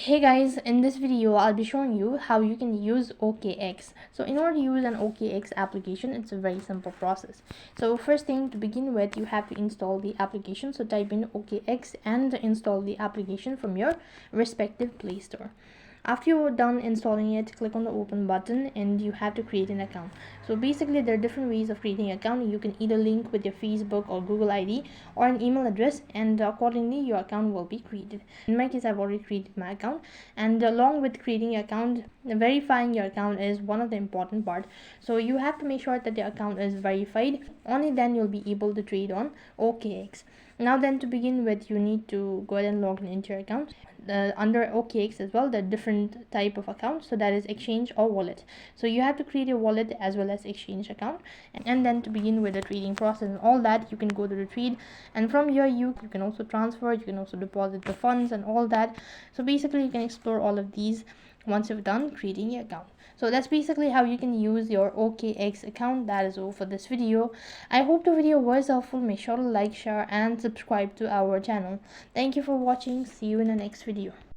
Hey guys, in this video I'll be showing you how you can use OKX. So in order to use an OKX application, it's a very simple process. So first thing to begin with, you have to install the application. So type in OKX and install the application from your respective Play Store. After you're done installing it, click on the open button and you have to create an account. So basically there are different ways of creating an account. You can either link with your Facebook or Google ID or an email address, and accordingly your account will be created. In my case, I've already created my account, and along with creating your account, verifying your account is one of the important part. So you have to make sure that your account is verified. Only then you'll be able to trade on OKX. Now then, to begin with, you need to go ahead and log into your account. Under OKX as well, the different type of accounts, so that is exchange or wallet. So you have to create a wallet as well as exchange account, and then to begin with the trading process and all that, you can go to the trade, and from here you can also transfer, you can also deposit the funds and all that. So basically you can explore all of these once you've done creating your account. So that's basically how you can use your OKX account. That is all for this video. I hope the video was helpful. Make sure to like, share and subscribe to our channel. Thank you for watching. See you in the next video.